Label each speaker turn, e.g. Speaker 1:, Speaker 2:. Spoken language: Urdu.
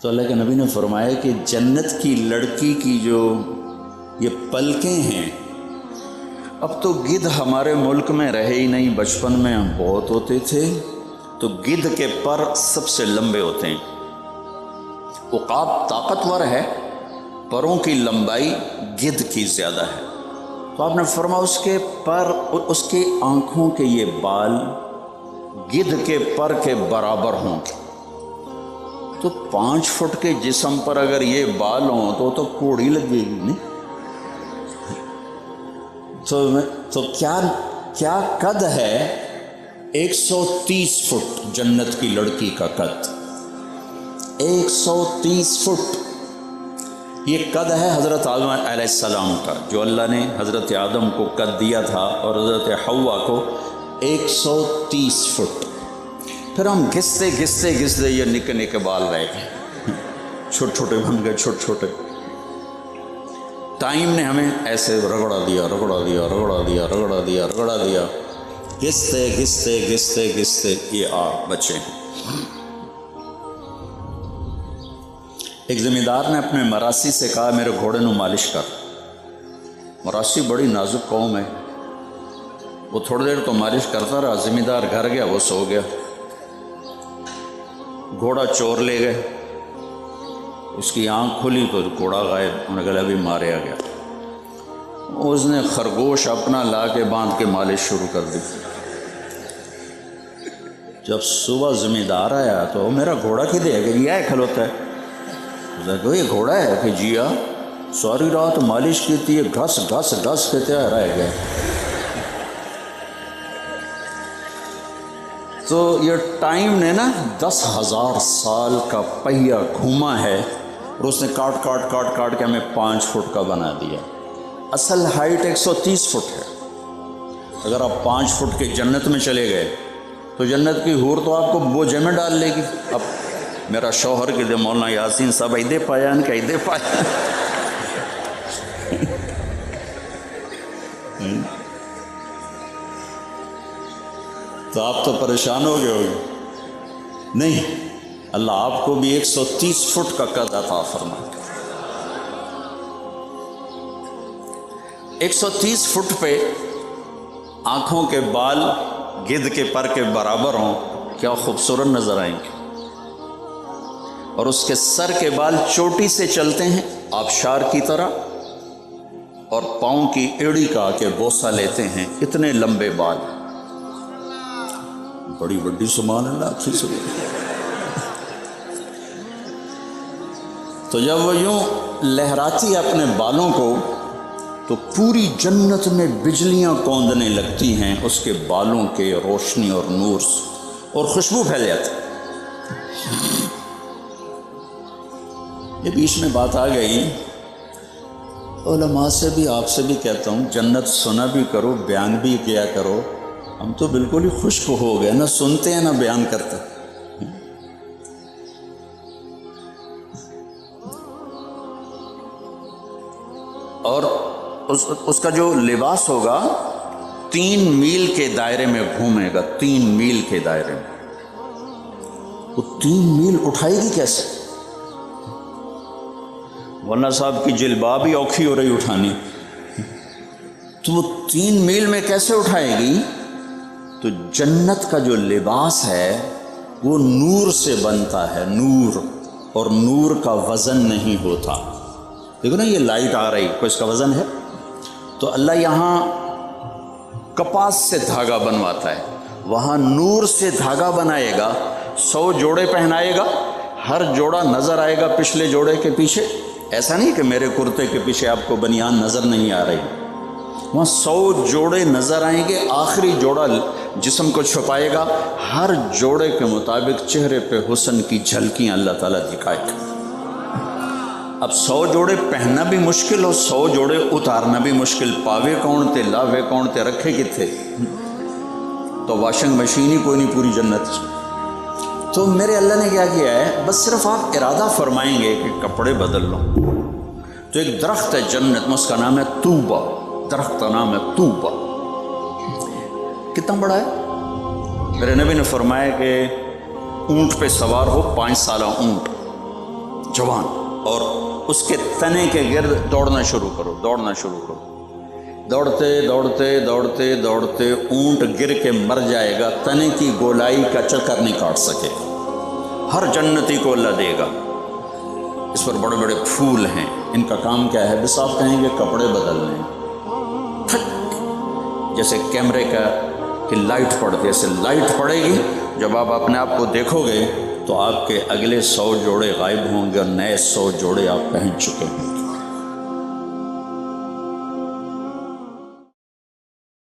Speaker 1: تو اللہ کے نبی نے فرمایا کہ جنت کی لڑکی کی جو یہ پلکیں ہیں، اب تو گدھ ہمارے ملک میں رہے ہی نہیں، بچپن میں ہم بہت ہوتے تھے، تو گدھ کے پر سب سے لمبے ہوتے ہیں۔ عقاب طاقتور ہے، پروں کی لمبائی گدھ کی زیادہ ہے، تو آپ نے فرمایا اس کے پر، اس کی آنکھوں کے یہ بال گدھ کے پر کے برابر ہوں گے۔ تو 5 فٹ کے جسم پر اگر یہ بال ہوں تو کوڑی لگے گی نہیں؟ تو کیا قد ہے 130 فٹ جنت کی لڑکی کا قد، 130 فٹ یہ قد ہے حضرت آدم علیہ السلام کا، جو اللہ نے حضرت آدم کو قد دیا تھا اور حضرت حوا کو 130 فٹ۔ پھر ہم گھستے گھستے گھستے یہ نکے نکے بال رہ گئے، چھوٹے چھوٹے بن گئے، چھوٹے چھوٹے۔ ٹائم نے ہمیں ایسے رگڑا دیا رگڑا دیا رگڑا دیا رگڑا دیا رگڑا دیا، گھستے گھستے گھستے گھستے یہ آپ بچے ہیں۔ ایک زمیندار نے اپنے مراسی سے کہا میرے گھوڑے نو مالش کر۔ مراسی بڑی نازک قوم ہے، وہ تھوڑی دیر تو مالش کرتا رہا، زمیندار گھر گیا، وہ سو گیا۔ گھوڑا چور لے گئے، اس کی آنکھ کھلی تو گھوڑا غائب، انہوں نے کہا ابھی ماریا گیا۔ اس نے خرگوش اپنا لا کے باندھ کے مالش شروع کر دی۔ جب صبح زمیندار آیا تو میرا گھوڑا کدھر ہے کہ یہ کھلوتا ہے؟ یہ گھوڑا ہے کہ جی ہاں، ساری رات مالش کی تھی، گھس گھس گھس کے تیار رہ گئے۔ تو یہ ٹائم نے نا 10,000 سال کا پہیہ گھوما ہے، اور اس نے کاٹ کاٹ کاٹ کاٹ کے ہمیں 5 فٹ کا بنا دیا۔ اصل ہائٹ 130 فٹ ہے۔ اگر آپ 5 فٹ کے جنت میں چلے گئے تو جنت کی حور تو آپ کو بوجھے میں ڈال لے گی۔ اب میرا شوہر کے دے مولانا یاسین صاحب ایدے پایا ان کا ایدے پایا، تو آپ تو پریشان ہو گئے ہوگے۔ نہیں، اللہ آپ کو بھی 130 فٹ کا قد عطا فرمائے۔ 130 فٹ پہ آنکھوں کے بال گدھ کے پر کے برابر ہوں، کیا خوبصورت نظر آئیں گے۔ اور اس کے سر کے بال چوٹی سے چلتے ہیں آبشار کی طرح، اور پاؤں کی ایڑی کا کے بوسہ لیتے ہیں، اتنے لمبے بال، بڑی بڑی سبحان اللہ اچھی سے۔ تو جب وہ یوں لہراتی اپنے بالوں کو تو پوری جنت میں بجلیاں کوندنے لگتی ہیں اس کے بالوں کے روشنی اور نور سے، اور خوشبو پھیل جاتی۔ یہ بیچ میں بات آ گئی، علماء سے بھی آپ سے بھی کہتا ہوں جنت سنا بھی کرو، بیان بھی کیا کرو۔ ہم تو بالکل ہی خشک ہو گئے، نہ سنتے ہیں نہ بیان کرتے۔ اور اس کا جو لباس ہوگا 3 میل کے دائرے میں گھومے گا، 3 میل کے دائرے میں۔ وہ 3 میل اٹھائے گی کیسے؟ مولانا صاحب کی جلباب ہی اوکھی ہو رہی اٹھانی، تو وہ 3 میل میں کیسے اٹھائے گی؟ تو جنت کا جو لباس ہے وہ نور سے بنتا ہے، نور، اور نور کا وزن نہیں ہوتا۔ دیکھو نا یہ لائٹ آ رہی، کوئی اس کا وزن ہے؟ تو اللہ یہاں کپاس سے دھاگا بنواتا ہے، وہاں نور سے دھاگا بنائے گا، 100 جوڑے پہنائے گا، ہر جوڑا نظر آئے گا پچھلے جوڑے کے پیچھے۔ ایسا نہیں کہ میرے کرتے کے پیچھے آپ کو بنیان نظر نہیں آ رہی، وہاں 100 جوڑے نظر آئیں گے، آخری جوڑا جسم کو چھپائے گا، ہر جوڑے کے مطابق چہرے پہ حسن کی جھلکیاں اللہ تعالیٰ دکھائے گا۔ اب 100 جوڑے پہننا بھی مشکل اور 100 جوڑے اتارنا بھی مشکل، پاوے کون تے لاوے کون تے رکھے کتنے؟ تو واشنگ مشین ہی کوئی نہیں پوری جنت۔ تو میرے اللہ نے کیا کیا ہے، بس صرف آپ ارادہ فرمائیں گے کہ کپڑے بدل لو، تو ایک درخت ہے جنت میں، اس کا نام ہے طوبہ، درخت کا نام ہے طوبہ۔ کتنا بڑا ہے؟ میرے نبی نے فرمایا کہ اونٹ پہ سوار ہو، 5 سالہ اونٹ، جوان، اور اس کے تنے کے گرد دوڑنا شروع کرو، دوڑنا شروع کرو۔ دوڑتے دوڑتے دوڑتے دوڑتے اونٹ گر کے مر جائے گا، تنے کی گولائی کا چکر نہیں کاٹ سکے۔ ہر جنتی کو اللہ دے گا۔ اس پر بڑے بڑے پھول ہیں، ان کا کام کیا ہے؟ بس آپ کہیں گے کپڑے بدلنے، جیسے کیمرے کی لائٹ پڑتی ہے، ایسے لائٹ پڑے گی، جب آپ اپنے آپ کو دیکھو گے تو آپ کے اگلے 100 جوڑے غائب ہوں گے اور نئے 100 جوڑے آپ پہن چکے ہیں۔